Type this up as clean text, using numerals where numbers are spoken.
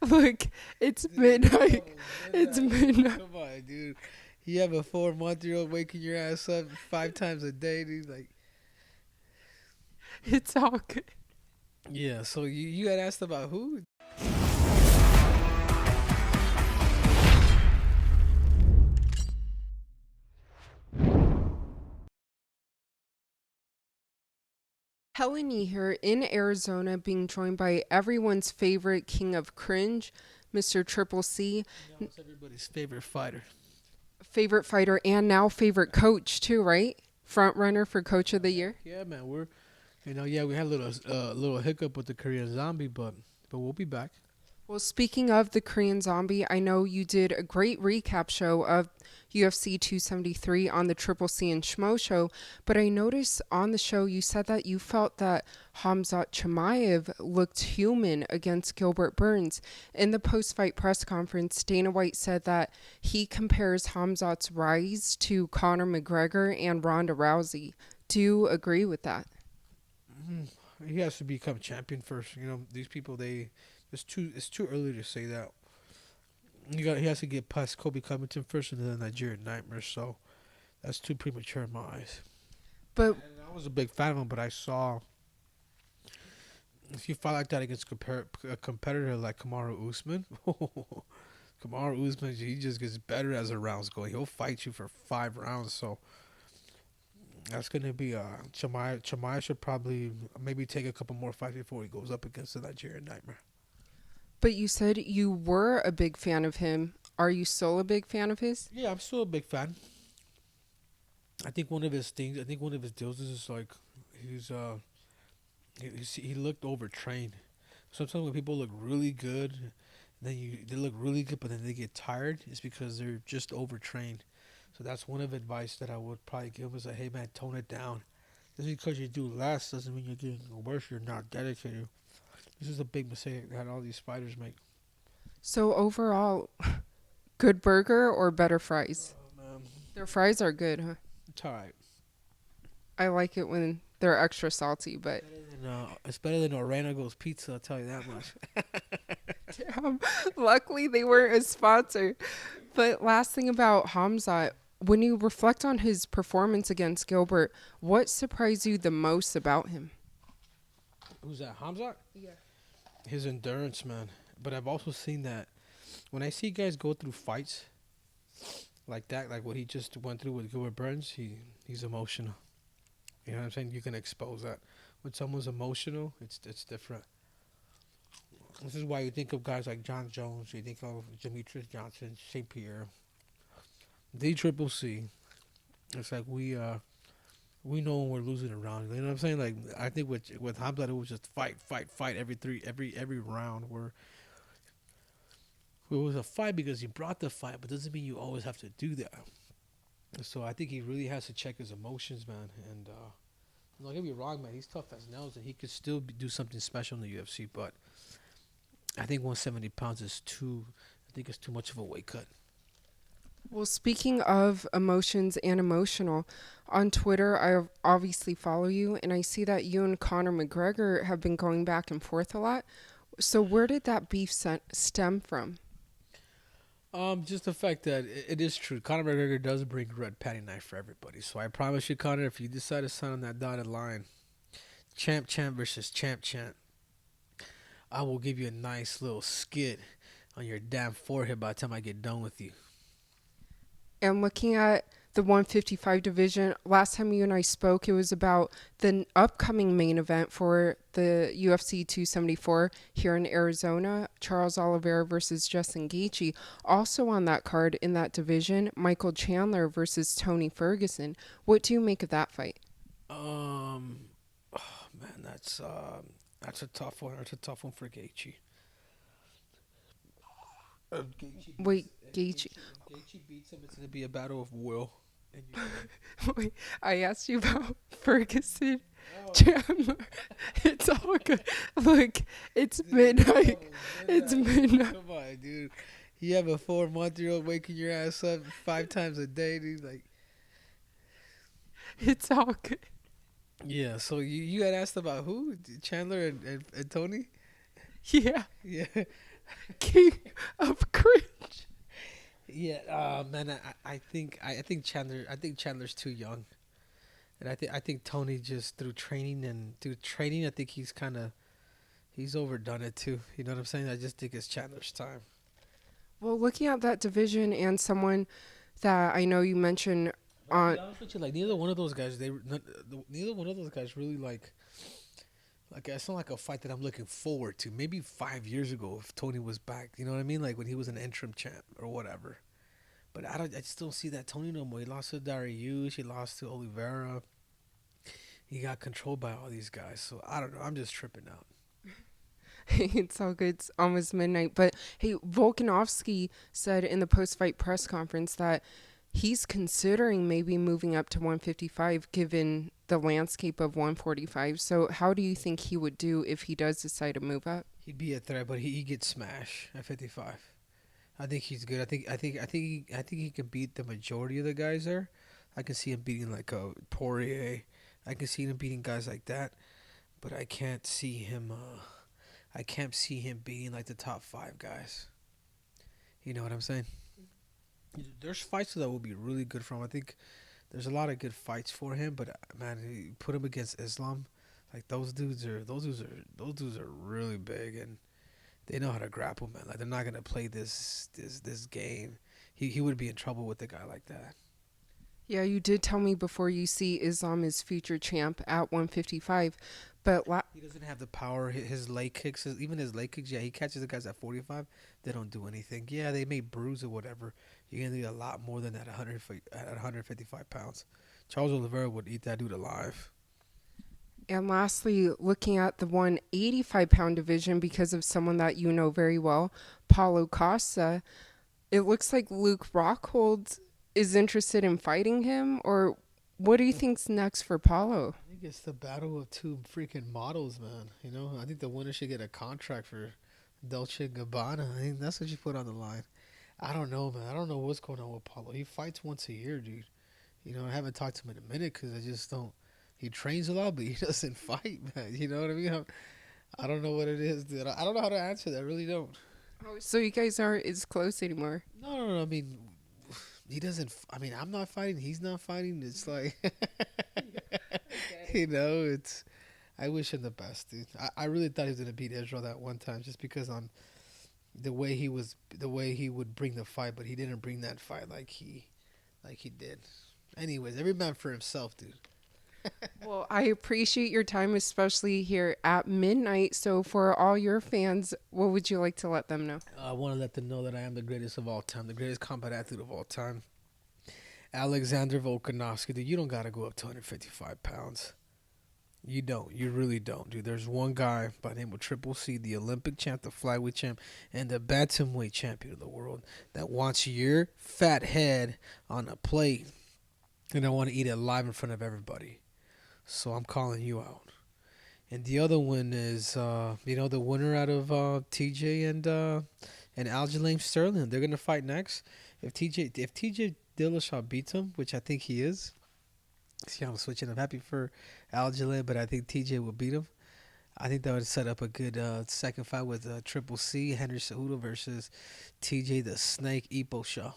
Look, it's midnight. It's midnight. Come on, dude. You have a 4-month-old waking your ass up 5 times a day, dude. Like, It's all good. yeah. So you got asked about who? Helen Yee here in Arizona, being joined by everyone's favorite king of cringe, Mr. Triple C, You know, it's everybody's favorite fighter. favorite fighter and now favorite coach too, right? Front runner for coach of the year. Yeah, man. Yeah, we had a little hiccup with the Korean Zombie, but we'll be back. Well, speaking of the Korean Zombie, I know you did a great recap show of UFC 273 on the Triple C and Schmo show, but I noticed on the show you said that you felt that Khamzat Chimaev looked human against Gilbert Burns. In the post-fight press conference, Dana White said that he compares Khamzat's rise to Conor McGregor and Ronda Rousey. Do you agree with that? He has to become champion first. You know, these people it's too early to say that. He has to get past Kobe Covington first and then the Nigerian Nightmare. So that's too premature in my eyes. But And I was a big fan of him, but I saw if you fight like that against a competitor like Kamaru Usman, Kamaru Usman, he just gets better as the rounds go. He'll fight you for 5 rounds. So that's gonna be Chimaev should probably maybe take a couple more fights before he goes up against the Nigerian Nightmare. but you said you were a big fan of him. Are you still a big fan of his? Yeah, I'm still a big fan. I think one of his things, I think one of his deals is just like he's he looked overtrained. Sometimes when people look really good, they look really good, but then they get tired. It's because they're just overtrained. So that's one of advice that I would probably give him is like, hey man, tone it down. Just because you do less doesn't mean you're getting worse. You're not dedicated. This is a big mistake that all these fighters make. So overall, good burger or better fries? Um, Their fries are good, huh? it's alright. I like it when they're extra salty, but It's better than Oranago's pizza. I'll tell you that much. damn, luckily they weren't a sponsor. But last thing about Hamzat, when you reflect on his performance against Gilbert, what surprised you the most about him? Who's that? Hamzat? Yeah. His endurance, man. But I've also seen that when I see guys go through fights like that, like what he just went through with Gilbert Burns, he's emotional. You know what I'm saying? You can expose that. When someone's emotional, it's different. This is why you think of guys like John Jones, you think of Demetrius Johnson, St. Pierre, D Triple C. It's like we know when we're losing a round. You know what I'm saying? Like I think with Hamzat it was just fight every round where it was a fight because he brought the fight, but doesn't mean you always have to do that. So I think he really has to check his emotions, man. And don't get me wrong, man. He's tough as nails, and he could still do something special in the UFC. But I think 170 pounds is too. I think it's too much of a weight cut. Well, speaking of emotions and emotional, on Twitter, I obviously follow you, and I see that you and Conor McGregor have been going back and forth a lot. So where did that beef stem from? Just the fact that it is true. Conor McGregor does bring red patty knife for everybody. So I promise you, Conor, if you decide to sign on that dotted line, champ versus champ, I will give you a nice little skit on your damn forehead by the time I get done with you. And looking at the 155 division, last time you and I spoke, it was about the upcoming main event for the UFC 274 here in Arizona, Charles Oliveira versus Justin Gaethje. Also on that card in that division, Michael Chandler versus Tony Ferguson. What do you make of that fight? Oh man, that's a tough one. That's a tough one for Gaethje. Wait, Gaethje. Gaethje beats him. It's gonna be a battle of will. And Wait, I asked you about Ferguson. oh, Chandler. It's all good. Look, it's midnight. It's midnight. Come on, dude. You have a 4-month-old waking your ass up 5 times a day, dude. Like, It's all good. yeah. So you got asked about who? Chandler and Tony? Yeah. Yeah. King of cringe. Yeah, man, I think Chandler's too young, and I think Tony just through training, I think he's overdone it too. You know what I'm saying? I just think it's Chandler's time. Well, looking at that division and someone that I know you mentioned But I'll be on. honest with you, like neither one of those guys, neither one of those guys really like it's not like a fight that I'm looking forward to. Maybe 5 years ago, if Tony was back, you know what I mean? Like when he was an interim champ or whatever. But I just don't see that Tony no more. He lost to Dariush, he lost to Oliveira. He got controlled by all these guys. So I don't know. I'm just tripping out. It's all good. It's almost midnight. But hey, Volkanovski said in the post fight press conference that he's considering maybe moving up to 155 given the landscape of 145. So, how do you think he would do if he does decide to move up? He'd be a threat, but he gets smashed at 55. I think he's good. I think he can beat the majority of the guys there. I can see him beating like a Poirier. I can see him beating guys like that, but I can't see him. I can't see him beating like the top five guys. You know what I'm saying? There's fights that will be really good for him. I think there's a lot of good fights for him, but man, you put him against Islam, like those dudes are really big and they know how to grapple, man. Like they're not gonna play this game. He would be in trouble with a guy like that. Yeah, you did tell me before you see Islam as future champ at 155, but He doesn't have the power. His leg kicks, even his leg kicks. Yeah, he catches the guys at 45. They don't do anything. Yeah, they may bruise or whatever. You're gonna need a lot more than that at 155 pounds. Charles Oliveira would eat that dude alive. and lastly, looking at the 185-pound division because of someone that you know very well, Paulo Costa, it looks like Luke Rockhold is interested in fighting him, or what do you think's next for Paulo? I think it's the battle of two freaking models, man. You know, I think the winner should get a contract for Dolce and Gabbana. I think that's what you put on the line. I don't know, man. I don't know what's going on with Paulo. He fights once a year, dude. You know, I haven't talked to him in a minute because I just don't. He trains a lot, but he doesn't fight, man. You know what I mean? I don't know what it is, dude. I don't know how to answer that. I really don't. Oh, so you guys aren't as close anymore. No. I mean, he doesn't. I mean, I'm not fighting. He's not fighting. It's like, you know, it's. I wish him the best, dude. I really thought he was gonna beat Israel that one time, just because on the way he would bring the fight, but he didn't bring that fight like he did. Anyways, every man for himself, dude. Well, I appreciate your time, especially here at midnight. So, for all your fans, what would you like to let them know? I want to let them know that I am the greatest of all time, the greatest combat athlete of all time. Alexander Volkanovski, dude, you don't got to go up to 155 pounds. You don't. You really don't, dude. There's one guy by the name of Triple C, the Olympic champ, the flyweight champ, and the bantamweight champion of the world that wants your fat head on a plate, and I want to eat it live in front of everybody. So I'm calling you out. And the other one is, the winner out of TJ and Aljamain Sterling. They're gonna fight next. If TJ Dillashaw beats him, which I think he is. See, I'm switching. I'm happy for Aljamain, but I think TJ will beat him. I think that would set up a good second fight with Triple C, Henry Cejudo versus TJ the Snake Ipo show.